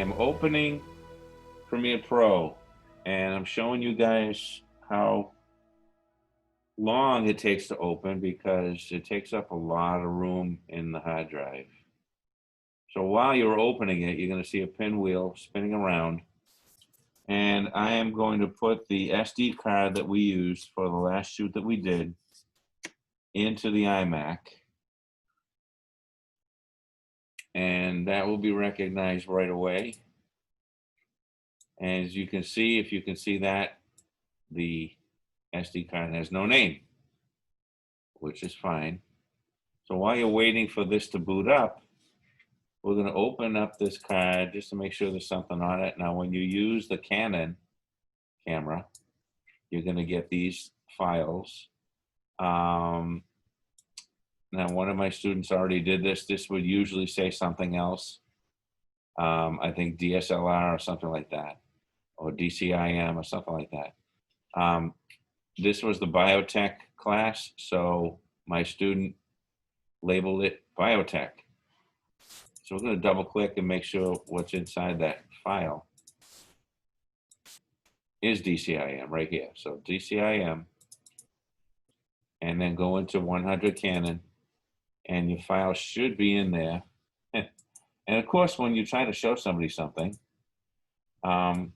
am opening Premiere Pro, and I'm showing you guys how long it takes to open because it takes up a lot of room in the hard drive. So while you're opening it, you're going to see a pinwheel spinning around, and I am going to put the SD card that we used for the last shoot that we did into the iMac, and that will be recognized right away. As you can see, if you can see that, the SD card has no name, which is fine. So while you're waiting for this to boot up, we're going to open up this card just to make sure there's something on it. Now, when you use the Canon camera, you're going to get these files. Now, one of my students already did this. This would usually say something else. I think DSLR or something like that, or DCIM or something like that. This was the biotech class, so my student labeled it biotech. So we're going to double click and make sure what's inside that file is DCIM right here. So DCIM, and then go into 100 Canon, and your file should be in there. And of course, when you try to show somebody something,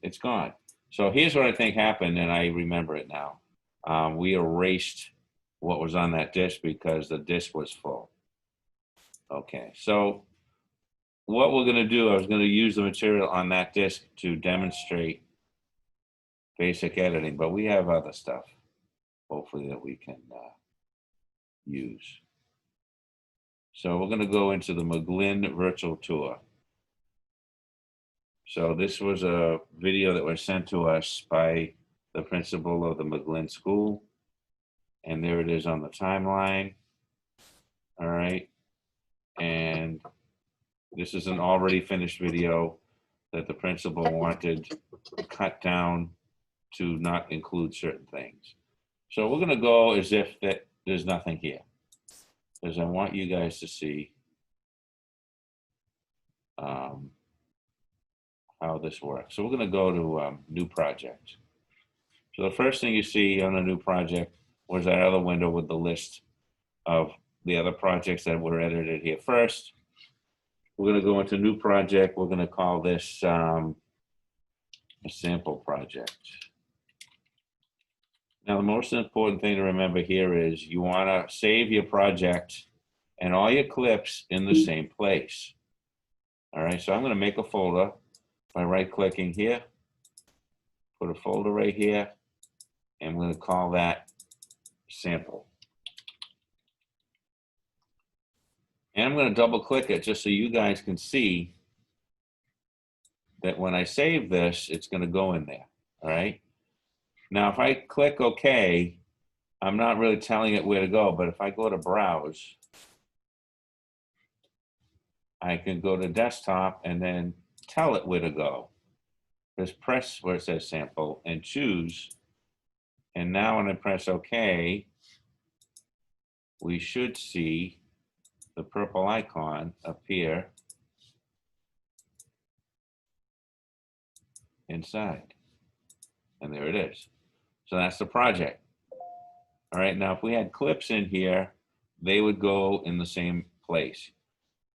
it's gone. So here's what I think happened, and I remember it now. We erased what was on that disk because the disk was full. Okay, so what we're going to do, I was going to use the material on that disk to demonstrate basic editing, but we have other stuff, hopefully, that we can use. So we're going to go into the McGlynn virtual tour. So this was a video that was sent to us by the principal of the McGlynn School. And there it is on the timeline. All right. And this is an already finished video that the principal wanted cut down to not include certain things. So we're going to go as if that there's nothing here, because I want you guys to see how this works. So we're going to go to new project. So the first thing you see on a new project was that other window with the list of the other projects that were edited here first. We're going to go into new project. We're going to call this a sample project. Now, the most important thing to remember here is you want to save your project and all your clips in the same place. All right, so I'm going to make a folder by right-clicking here, put a folder right here, and we're going to call that sample. And I'm going to double-click it just so you guys can see that when I save this, it's going to go in there, all right? Now, if I click OK, I'm not really telling it where to go, but if I go to Browse, I can go to Desktop and then tell it where to go. Just press where it says Sample and choose. And now when I press OK, we should see the purple icon appear inside. And there it is. So that's the project. All right, now if we had clips in here, they would go in the same place.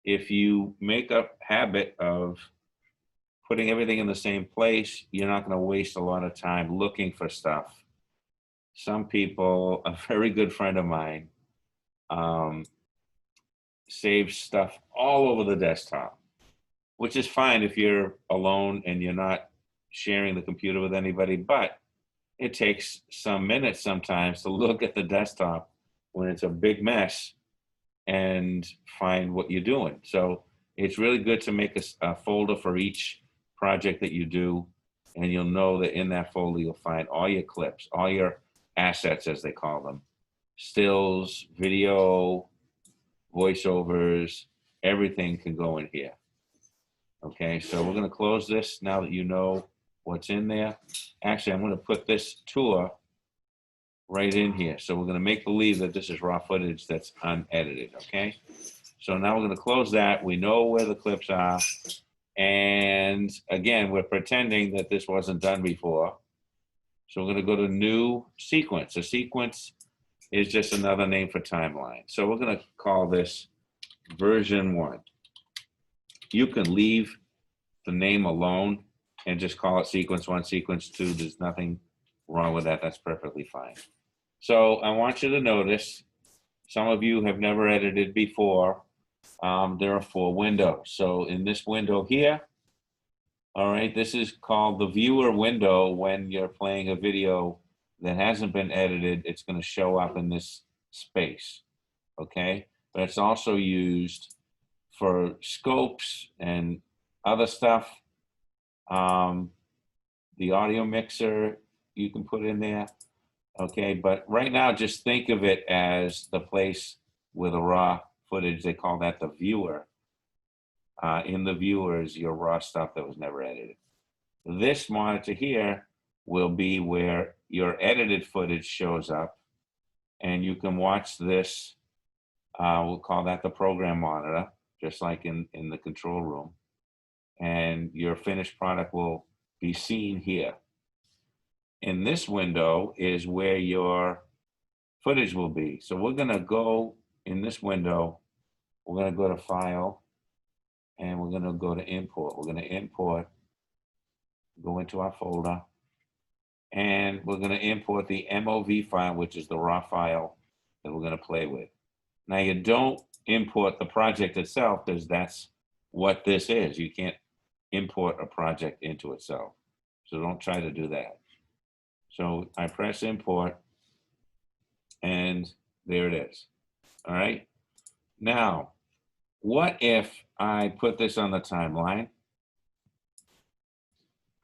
If you make a habit of putting everything in the same place, you're not going to waste a lot of time looking for stuff. Some people, a very good friend of mine, saves stuff all over the desktop, which is fine if you're alone and you're not sharing the computer with anybody, but it takes some minutes sometimes to look at the desktop when it's a big mess and find what you're doing. So it's really good to make a folder for each project that you do, and you'll know that in that folder you'll find all your clips, all your assets, as they call them, stills, video, voiceovers, everything can go in here. Okay, so we're going to close this now that you know what's in there. Actually, I'm going to put this tour right in here. So we're going to make believe that this is raw footage that's unedited, okay? So now we're going to close that. We know where the clips are. And again, we're pretending that this wasn't done before. So we're going to go to new sequence. A sequence is just another name for timeline. So we're going to call this version 1. You can leave the name alone and just call it sequence 1, sequence 2. There's nothing wrong with that. That's perfectly fine. So I want you to notice, some of you have never edited before. There are 4 windows. So in this window here, all right, this is called the viewer window. When you're playing a video that hasn't been edited, it's going to show up in this space, okay? But it's also used for scopes and other stuff. The audio mixer you can put in there, okay? But right now, just think of it as the place with the raw footage. They call that the viewer. In the viewer is your raw stuff that was never edited. This monitor here will be where your edited footage shows up, and you can watch this. We'll call that the program monitor, just like in the control room. And your finished product will be seen here. In this window is where your footage will be. So we're going to go in this window. We're going to go to File, and we're going to go to Import. We're going to import, go into our folder, and we're going to import the MOV file, which is the raw file that we're going to play with. Now, you don't import the project itself, because that's what this is. You can't import a project into itself. So don't try to do that. So I press import, and there it is. All right. Now, what if I put this on the timeline?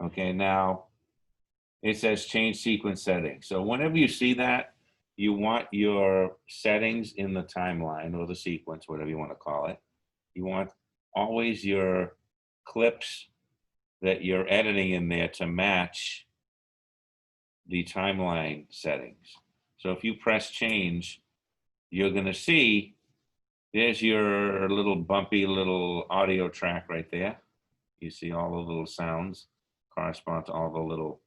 Okay, now it says change sequence settings. So whenever you see that, you want your settings in the timeline or the sequence, whatever you want to call it. You want always your clips that you're editing in there to match the timeline settings. So if you press change, you're going to see there's your little bumpy little audio track right there. You see all the little sounds correspond to all the little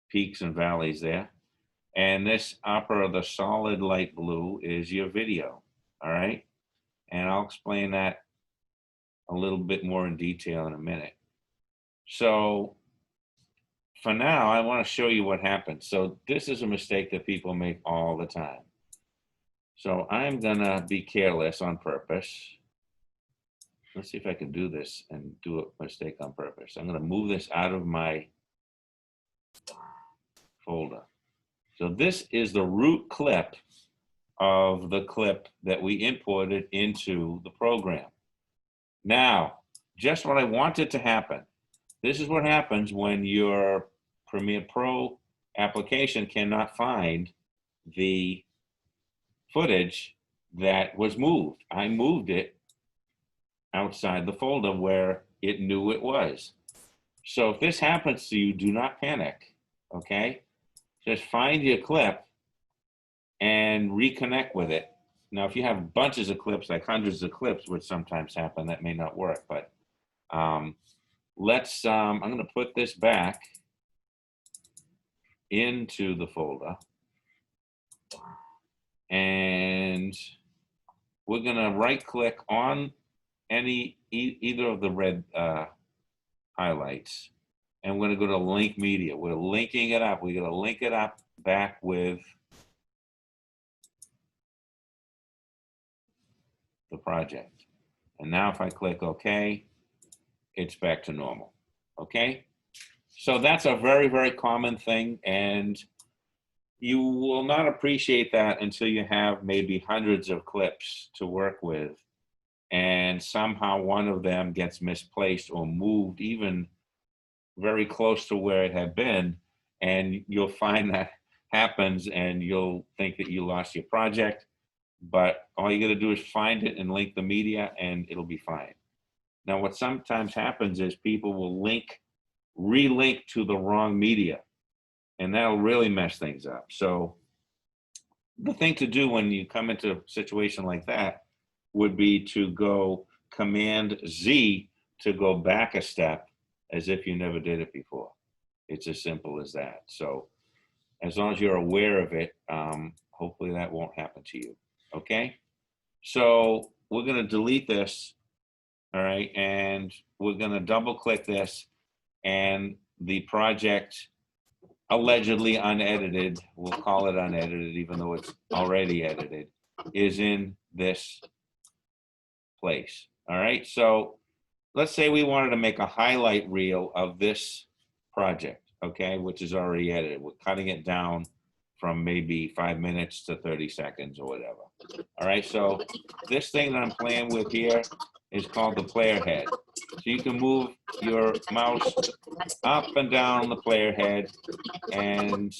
peaks and valleys there. And this upper, the solid light blue, is your video. All right. And I'll explain that a little bit more in detail in a minute. So for now, I want to show you what happens. So this is a mistake that people make all the time. So I'm gonna be careless on purpose. Let's see if I can do this and do a mistake on purpose. I'm gonna move this out of my folder. So this is the root clip of the clip that we imported into the program. Now, just what I wanted to happen. This is what happens when your Premiere Pro application cannot find the footage that was moved. I moved it outside the folder where it knew it was. So if this happens to you, do not panic, okay? Just find your clip and reconnect with it. Now, if you have bunches of clips, like hundreds of clips, which sometimes happen, that may not work, but I'm gonna put this back into the folder, and we're gonna right click on either of the red highlights, and we're gonna go to link media. We're linking it up. We're gonna link it up back with the project. And now if I click OK, it's back to normal, okay? So that's a very, very common thing, and you will not appreciate that until you have maybe hundreds of clips to work with, and somehow one of them gets misplaced or moved even very close to where it had been, and you'll find that happens, and you'll think that you lost your project, but all you got to do is find it and link the media, and it'll be fine. Now, what sometimes happens is people will relink to the wrong media, and that'll really mess things up. So the thing to do when you come into a situation like that would be to go Command Z to go back a step as if you never did it before. It's as simple as that. So as long as you're aware of it, hopefully that won't happen to you. Okay? So we're going to delete this. All right. And we're going to double click this, and the project allegedly unedited, we'll call it unedited, even though it's already edited, is in this place. All right. So let's say we wanted to make a highlight reel of this project, okay, which is already edited. We're cutting it down from maybe 5 minutes to 30 seconds or whatever. All right, so this thing that I'm playing with here is called the player head. So you can move your mouse up and down the player head and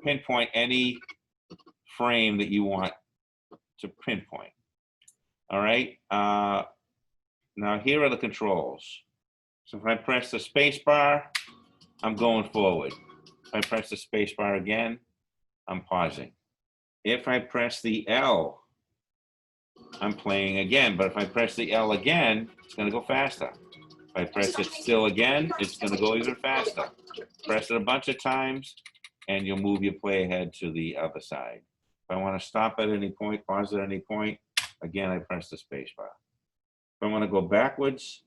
pinpoint any frame that you want to pinpoint. All right, now here are the controls. So if I press the space bar, I'm going forward. If I press the space bar again, I'm pausing. If I press the L, I'm playing again. But if I press the L again, it's going to go faster. If I press it still again, it's going to go even faster. Press it a bunch of times, and you'll move your play ahead to the other side. If I want to stop at any point, pause at any point, again, I press the space bar. If I want to go backwards,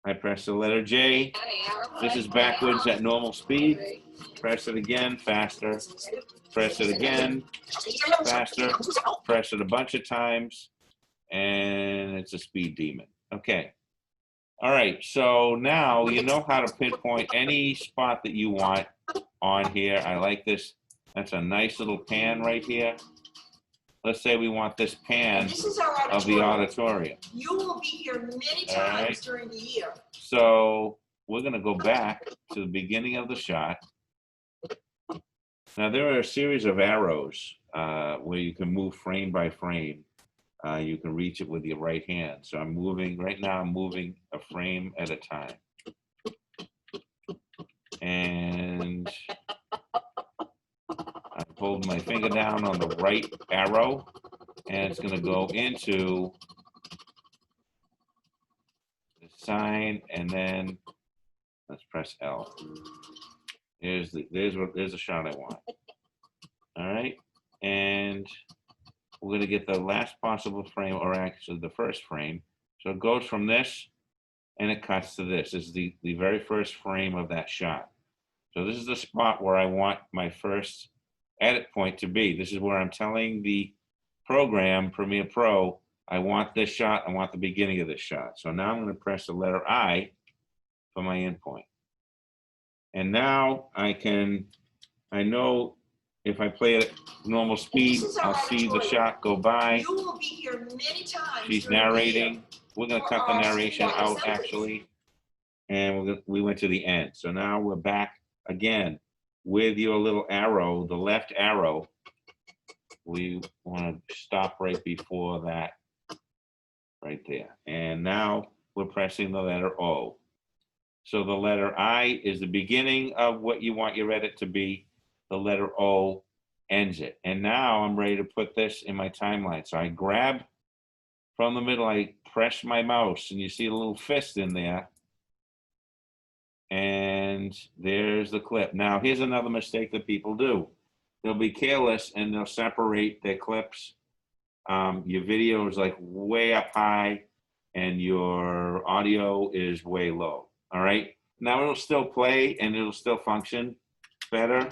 I press the letter J. This is backwards at normal speed. Press it again, faster. Press it again, faster. Press it a bunch of times, and it's a speed demon. Okay. All right, so now you know how to pinpoint any spot that you want on here. I like this. That's a nice little pan right here. Let's say we want this pan of the auditorium. You will be here many times during the year. So we're going to go back to the beginning of the shot. Now there are a series of arrows where you can move frame by frame. You can reach it with your right hand. So I'm moving, right now I'm moving a frame at a time. And I hold my finger down on the right arrow, and it's going to go into the sign, and then let's press L. There's the shot I want. All right, and we're going to get the last possible frame, or actually the first frame. So it goes from this, and it cuts to this. This is the very first frame of that shot. So this is the spot where I want my first edit point to be. This is where I'm telling the program, Premiere Pro, I want this shot, I want the beginning of this shot. So now I'm going to press the letter I for my endpoint. And now I know if I play it at normal speed, I'll see the shot go by. You will be here many times. She's narrating. We're going to cut the narration out, actually. And we went to the end. So now we're back again with your little arrow, the left arrow. We want to stop right before that, right there. And now we're pressing the letter O. So the letter I is the beginning of what you want your edit to be. The letter O ends it. And now I'm ready to put this in my timeline. So I grab from the middle, I press my mouse, and you see a little fist in there. And there's the clip. Now, here's another mistake that people do. They'll be careless, and they'll separate their clips. Your video is like way up high, and your audio is way low. All right. Now it'll still play, and it'll still function better.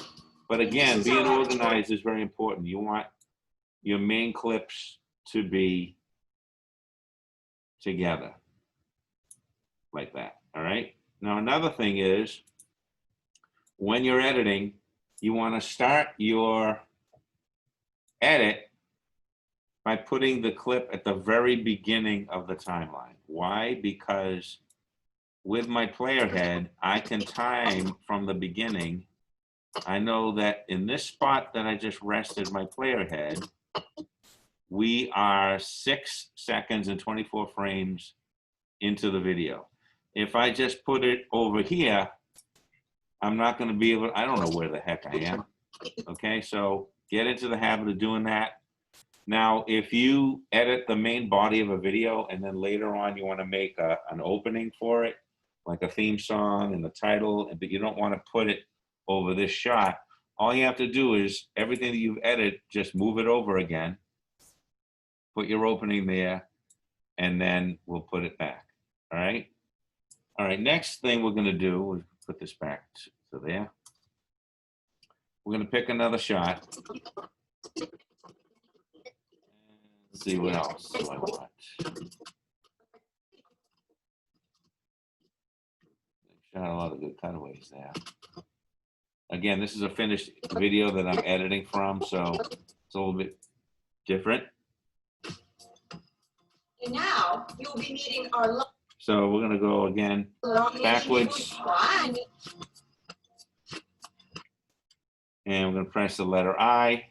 But again, being organized is very important. You want your main clips to be together like that. All right. Now, another thing is, when you're editing, you want to start your edit by putting the clip at the very beginning of the timeline. Why? Because with my player head, I can time from the beginning. I know that in this spot that I just rested my player head, we are 6 seconds and 24 frames into the video. If I just put it over here, I'm not going to be able, I don't know where the heck I am. Okay, so get into the habit of doing that. Now, if you edit the main body of a video and then later on you want to make an opening for it, like a theme song and the title, but you don't want to put it over this shot, all you have to do is everything that you've edited, just move it over again, put your opening there, and then we'll put it back. All right? All right, next thing we're going to do, we'll put this back to there. We're going to pick another shot. Let's see what else do I want. Shot a lot of good cutaways there. Again, this is a finished video that I'm editing from, so it's a little bit different. And now you'll be meeting our So we're gonna go again backwards, and we're gonna press the letter I.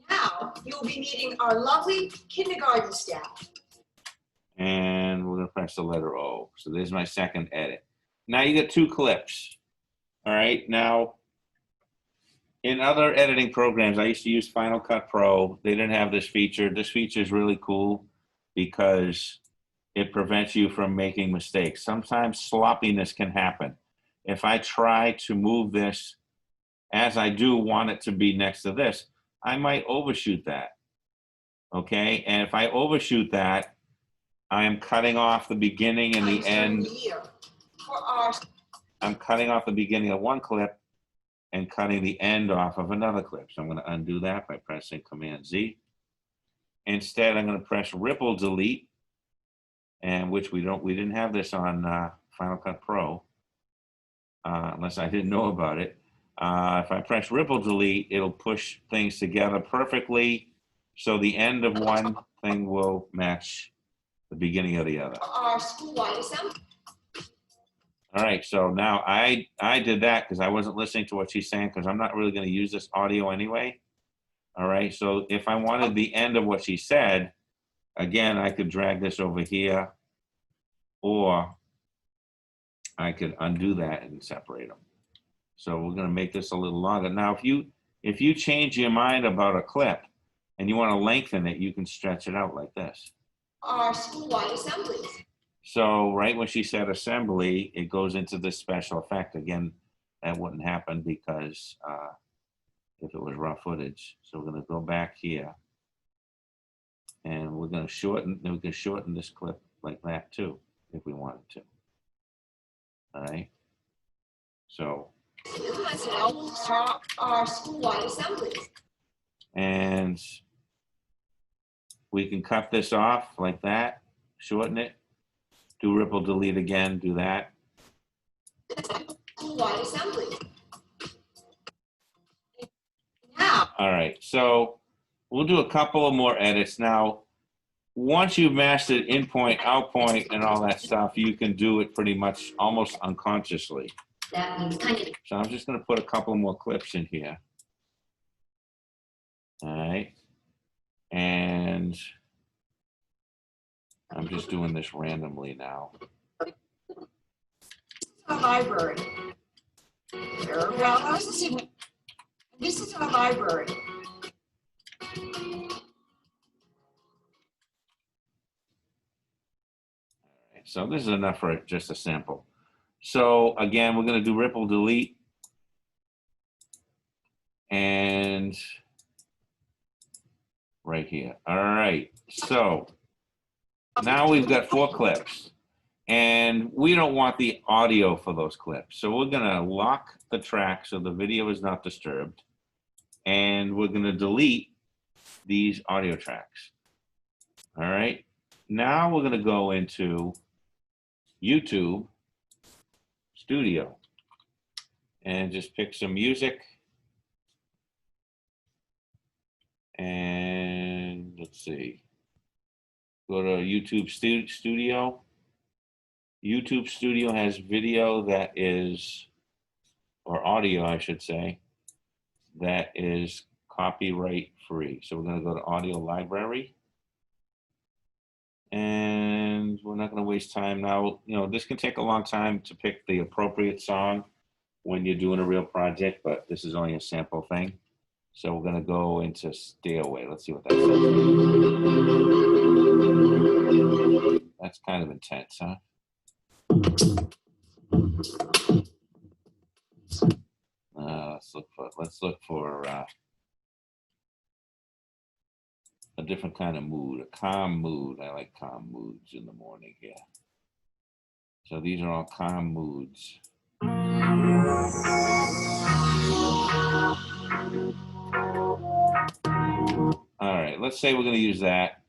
Now you'll be meeting our lovely kindergarten staff. And we're gonna press the letter O. So there's my second edit. Now you get 2 clips. All right, now in other editing programs, I used to use Final Cut Pro. They didn't have this feature. This feature is really cool because it prevents you from making mistakes. Sometimes sloppiness can happen. If I try to move this as I do want it to be next to this, I might overshoot that, okay? And if I overshoot that, I am cutting off the beginning and the end. I'm cutting off the beginning of one clip and cutting the end off of another clip. So I'm going to undo that by pressing Command Z. Instead, I'm going to press Ripple Delete, and which we didn't have this on Final Cut Pro, unless I didn't know about it. If I press Ripple Delete, it'll push things together perfectly, so the end of one thing will match the beginning of the other. Our school-wide assembly. All right, so now I did that because I wasn't listening to what she's saying, because I'm not really going to use this audio anyway. All right, so if I wanted the end of what she said, again, I could drag this over here, or I could undo that and separate them. So we're going to make this a little longer. Now, if you change your mind about a clip and you want to lengthen it, you can stretch it out like this. Our school-wide assemblies. So right when she said assembly, it goes into this special effect. Again, that wouldn't happen because if it was raw footage. So we're going to go back here, and we're going to shorten. Then we can shorten this clip like that too, if we wanted to. All right. So. Our school-wide assemblies. And we can cut this off like that, shorten it, do Ripple Delete again, do that. School-wide assembly. Now. All right, so we'll do a couple of more edits. Now, once you've mastered in point, out point, and all that stuff, you can do it pretty much almost unconsciously. That means kind of. So I'm just going to put a couple more clips in here. All right. And I'm just doing this randomly now. Our library. Well, this is our library. All right, so this is enough for just a sample. So again, we're going to do Ripple Delete. And right here. All right, so now we've got 4 clips, and we don't want the audio for those clips. So we're going to lock the track so the video is not disturbed, and we're going to delete these audio tracks. All right, now we're going to go into YouTube Studio and just pick some music. And let's see, go to YouTube Studio. YouTube Studio has video that is, or audio, I should say, that is copyright free. So we're going to go to Audio Library. And we're not going to waste time now. You know, this can take a long time to pick the appropriate song when you're doing a real project, but this is only a sample thing. So we're gonna go into stay away. Let's see what that says. That's kind of intense, huh? Let's look for a different kind of mood, a calm mood. I like calm moods in the morning here. So these are all calm moods. All right, let's say we're going to use that.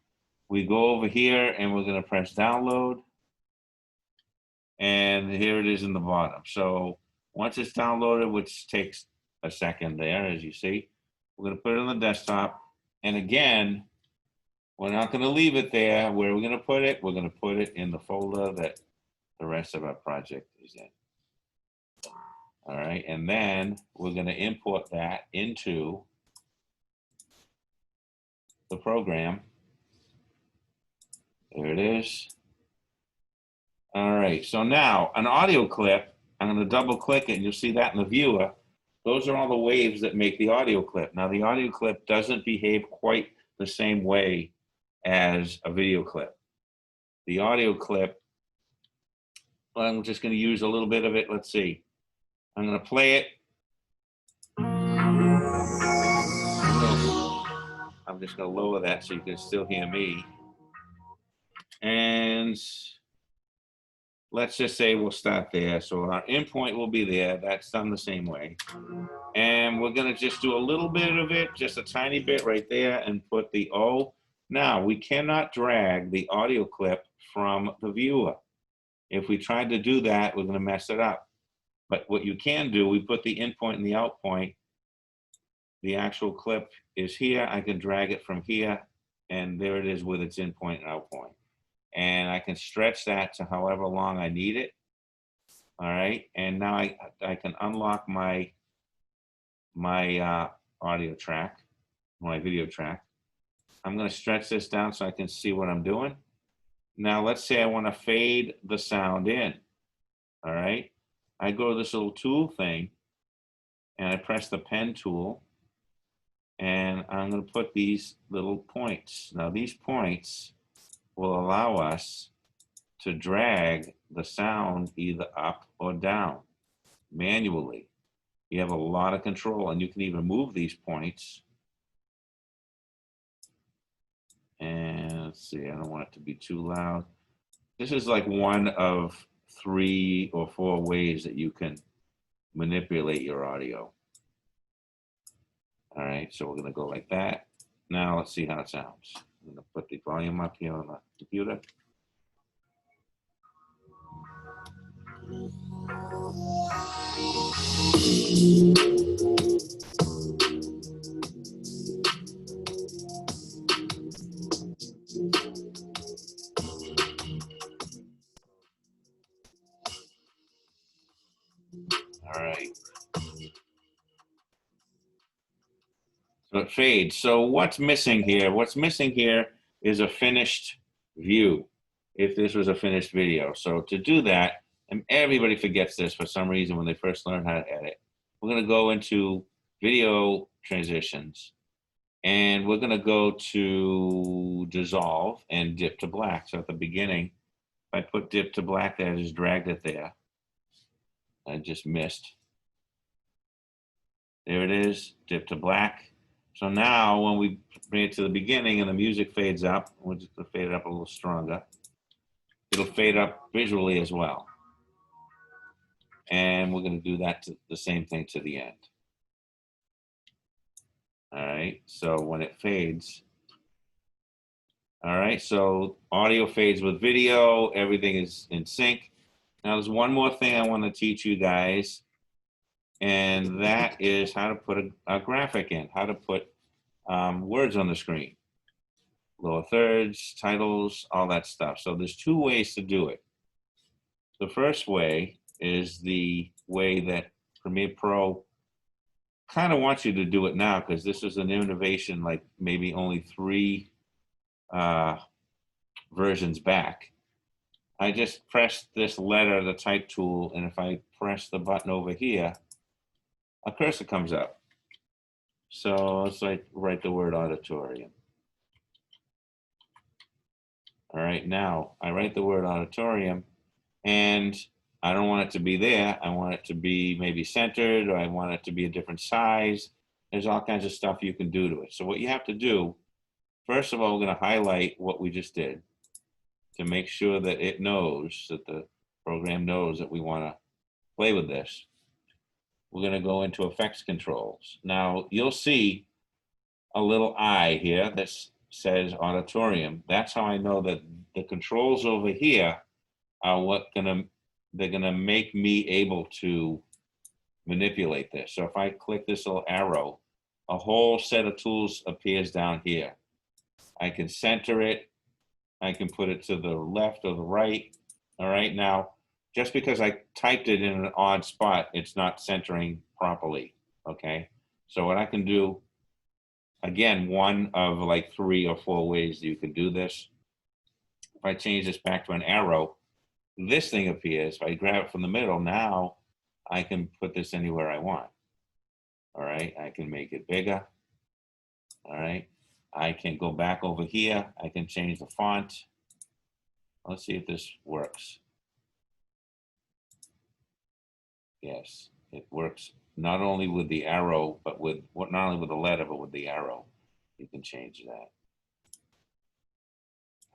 We go over here and we're going to press download. And here it is in the bottom. So once it's downloaded, which takes a second there, as you see, we're going to put it on the desktop. And again, we're not going to leave it there. Where we're going to put it? We're going to put it in the folder that the rest of our project is in. All right, and then we're going to import that into the program. There it is. All right, so now an audio clip, I'm going to double click it and you'll see that in the viewer. Those are all the waves that make the audio clip. Now the audio clip doesn't behave quite the same way as a video clip. The audio clip, well, I'm just going to use a little bit of it. Let's see. I'm going to play it. I'm just going to lower that so you can still hear me. And let's just say we'll start there. So our endpoint will be there. That's done the same way. And we're going to just do a little bit of it, just a tiny bit right there, and put the O. Now, we cannot drag the audio clip from the viewer. If we tried to do that, we're going to mess it up. But what you can do, we put the in point and the out point. The actual clip is here. I can drag it from here, and there it is with its in point and out point. And I can stretch that to however long I need it. All right, and now I can unlock my audio track, my video track. I'm going to stretch this down so I can see what I'm doing. Now let's say I want to fade the sound in. All right, I go to this little tool thing and I press the pen tool and I'm going to put these little points. Now these points will allow us to drag the sound either up or down manually. You have a lot of control, and you can even move these points. And let's see, I don't want it to be too loud. This is like one of 3 or 4 ways that you can manipulate your audio. All right, so we're going to go like that. Now let's see how it sounds. I'm going to put the volume up here on the computer. All right. So it fades. So what's missing here? What's missing here is a finished view, if this was a finished video. So to do that, and everybody forgets this for some reason when they first learn how to edit, we're going to go into video transitions, and we're going to go to dissolve and dip to black. So at the beginning, if I put dip to black there, I just dragged it there. I just missed. There it is, dip to black. So now when we bring it to the beginning and the music fades up, we're just going to fade it up a little stronger. It'll fade up visually as well. And we're going to do that to the same thing to the end. All right, so when it fades, all right, so audio fades with video, everything is in sync. Now there's one more thing I want to teach you guys, and that is how to put a graphic in, how to put words on the screen, lower thirds, titles, all that stuff. So there's 2 ways to do it. The first way is the way that Premiere Pro kind of wants you to do it now, because this is an innovation like maybe only 3 versions back. I just press this letter, the type tool, and if I press the button over here, a cursor comes up. So let's write the word auditorium. All right, now I write the word auditorium, and I don't want it to be there. I want it to be maybe centered, or I want it to be a different size. There's all kinds of stuff you can do to it. So what you have to do, first of all, we're going to highlight what we just did to make sure that it knows, that the program knows that we want to play with this. We're going to go into effects controls. Now you'll see a little eye here that says auditorium. That's how I know that the controls over here are they're gonna make me able to manipulate this. So if I click this little arrow, a whole set of tools appears down here. I can center it. I can put it to the left or the right. All right, now, just because I typed it in an odd spot, it's not centering properly, okay? So what I can do, again, one of like 3 or 4 ways you can do this. If I change this back to an arrow, this thing appears. If I grab it from the middle, now I can put this anywhere I want. All right, I can make it bigger. All right, I can go back over here. I can change the font. Let's see if this works. Yes, it works not only with the arrow, but not only with the letter, but with the arrow. You can change that.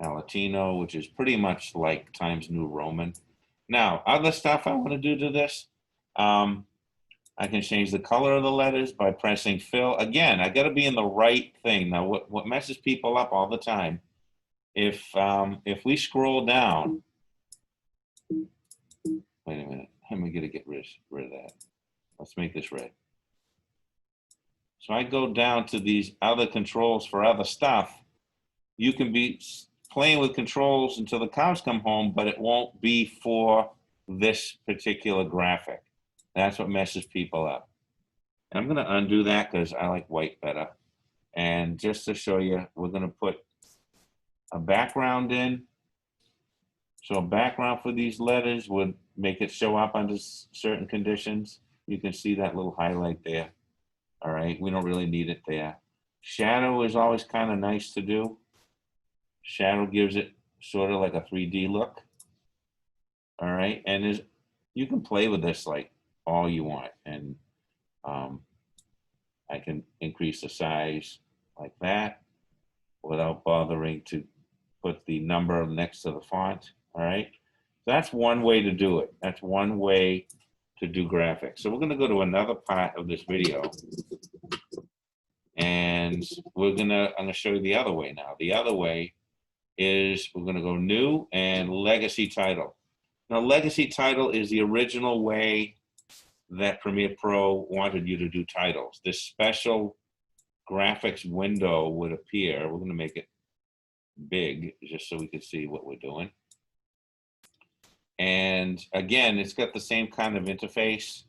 Palatino, which is pretty much like Times New Roman. Now, other stuff I want to do to this, I can change the color of the letters by pressing fill. Again, I got to be in the right thing. Now, what messes people up all the time, if we scroll down, wait a minute, I'm going to get rid of that. Let's make this red. So I go down to these other controls for other stuff. You can be playing with controls until the cows come home, but it won't be for this particular graphic. That's what messes people up. And I'm going to undo that because I like white better. And just to show you, we're going to put a background in. So a background for these letters would make it show up under certain conditions. You can see that little highlight there. All right, we don't really need it there. Shadow is always kind of nice to do. Shadow gives it sort of like a 3D look. All right, and you can play with this like all you want. And I can increase the size like that without bothering to put the number next to the font. All right, that's one way to do it. That's one way to do graphics. So we're going to go to another part of this video, and I'm going to show you the other way now. The other way is we're going to go new and legacy title. Now, legacy title is the original way that Premiere Pro wanted you to do titles. This special graphics window would appear. We're going to make it big just so we can see what we're doing. And again, it's got the same kind of interface,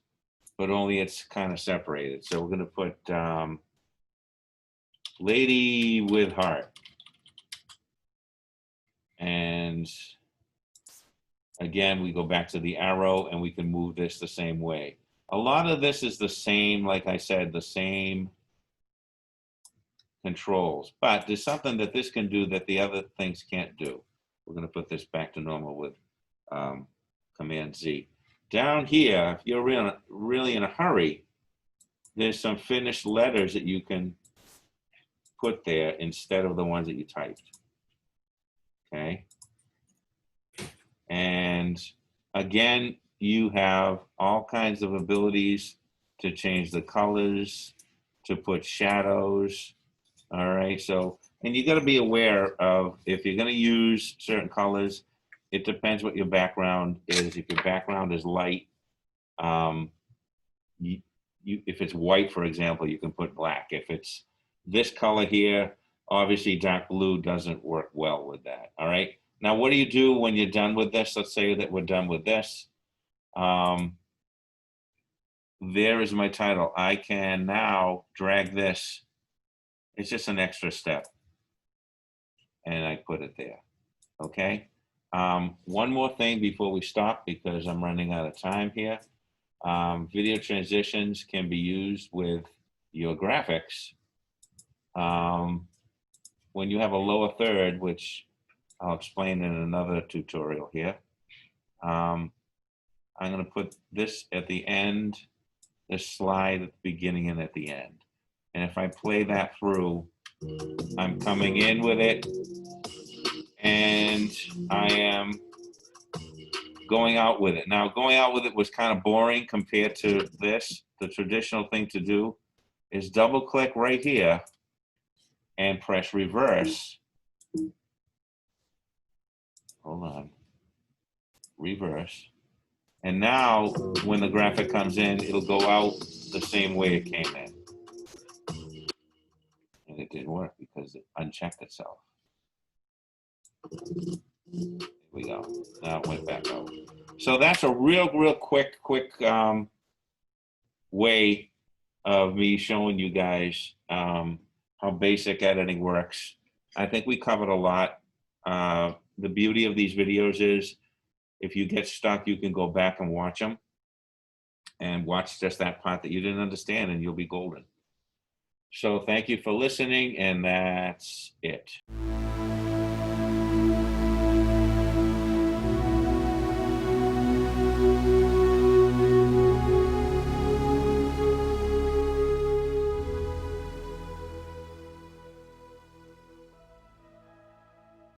but only it's kind of separated. So we're going to put Lady with Heart. And again, we go back to the arrow and we can move this the same way. A lot of this is the same, like I said, the same controls, but there's something that this can do that the other things can't do. We're going to put this back to normal with Command Z. Down here, if you're really in a hurry, there's some finished letters that you can put there instead of the ones that you typed. Okay. And again, you have all kinds of abilities to change the colors, to put shadows. All right. So, and you got to be aware of if you're going to use certain colors, it depends what your background is. If your background is light, if it's white, for example, you can put black. If it's this color here, obviously dark blue doesn't work well with that. All right. Now, what do you do when you're done with this? Let's say that we're done with this. There is my title. I can now drag this. It's just an extra step. And I put it there. Okay. One more thing before we stop, because I'm running out of time here. Video transitions can be used with your graphics, when you have a lower third, which I'll explain in another tutorial here, I'm going to put this at the end, this slide at the beginning and at the end. And if I play that through, I'm coming in with it, and I am going out with it. Now, going out with it was kind of boring compared to this. The traditional thing to do is double click right here and press reverse. Hold on. Reverse. And now when the graphic comes in, it'll go out the same way it came in. And it didn't work because it unchecked itself. Here we go. Now it went back out. So that's a real quick way of me showing you guys how basic editing works. I think we covered a lot. The beauty of these videos is if you get stuck, you can go back and watch them and watch just that part that you didn't understand, and you'll be golden. So thank you for listening, and that's it.